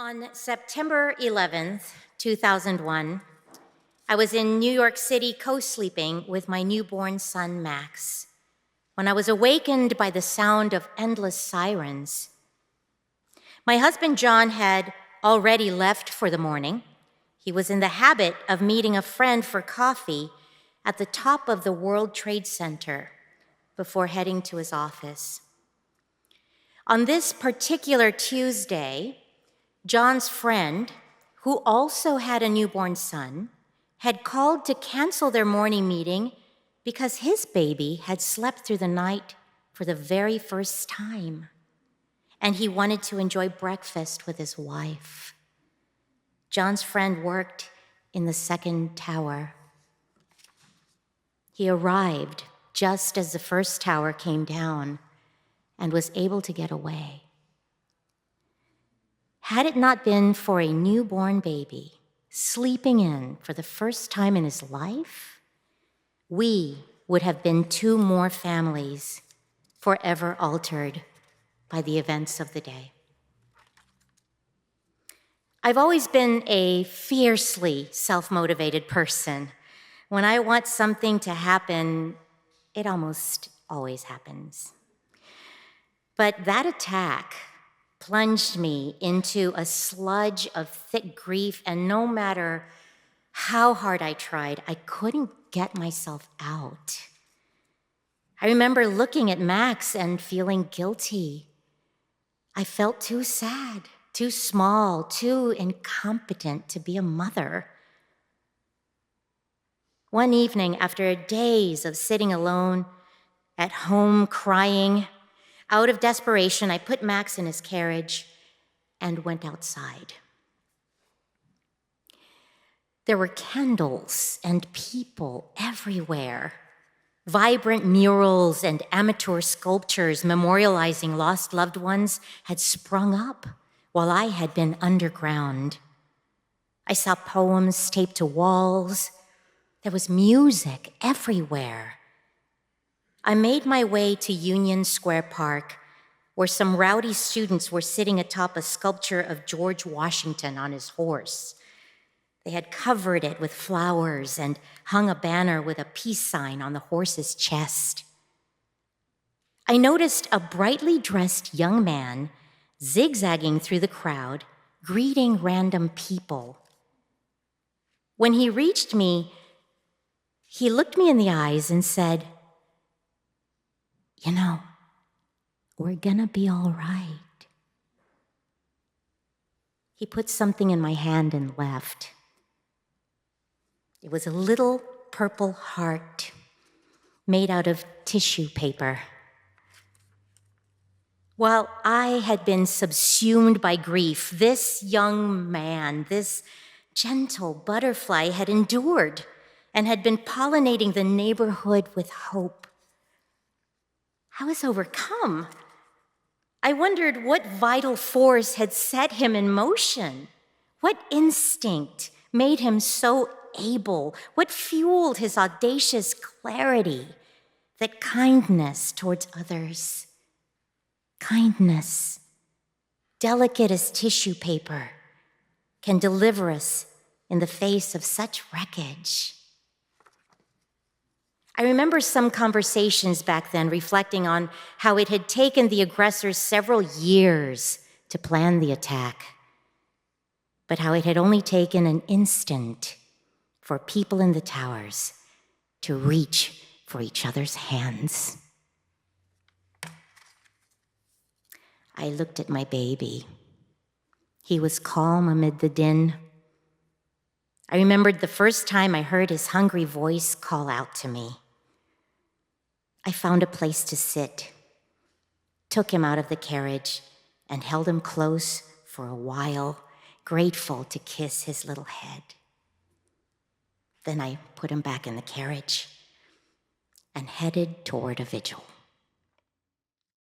On September 11th, 2001, I was in New York City co-sleeping with my newborn son, Max, when I was awakened by the sound of endless sirens. My husband, John, had already left for the morning. He was in the habit of meeting a friend for coffee at the top of the World Trade Center before heading to his office. On this particular Tuesday, John's friend, who also had a newborn son, had called to cancel their morning meeting because his baby had slept through the night for the very first time, and he wanted to enjoy breakfast with his wife. John's friend worked in the second tower. He arrived just as the first tower came down and was able to get away. Had it not been for a newborn baby sleeping in for the first time in his life, we would have been two more families forever altered by the events of the day. I've always been a fiercely self-motivated person. When I want something to happen, it almost always happens. But that attack plunged me into a sludge of thick grief, and no matter how hard I tried, I couldn't get myself out. I remember looking at Max and feeling guilty. I felt too sad, too small, too incompetent to be a mother. One evening, after days of sitting alone at home crying, out of desperation, I put Max in his carriage and went outside. There were candles and people everywhere. Vibrant murals and amateur sculptures memorializing lost loved ones had sprung up while I had been underground. I saw poems taped to walls. There was music everywhere. I made my way to Union Square Park, where some rowdy students were sitting atop a sculpture of George Washington on his horse. They had covered it with flowers and hung a banner with a peace sign on the horse's chest. I noticed a brightly dressed young man zigzagging through the crowd, greeting random people. When he reached me, he looked me in the eyes and said, "You know, we're gonna be all right." He put something in my hand and left. It was a little purple heart made out of tissue paper. While I had been subsumed by grief, this young man, this gentle butterfly, had endured and had been pollinating the neighborhood with hope. I was overcome. I wondered what vital force had set him in motion. What instinct made him so able? What fueled his audacious clarity? That kindness towards others, kindness, delicate as tissue paper, can deliver us in the face of such wreckage. I remember some conversations back then reflecting on how it had taken the aggressors several years to plan the attack, but how it had only taken an instant for people in the towers to reach for each other's hands. I looked at my baby. He was calm amid the din. I remembered the first time I heard his hungry voice call out to me. I found a place to sit, took him out of the carriage, and held him close for a while, grateful to kiss his little head. Then I put him back in the carriage and headed toward a vigil.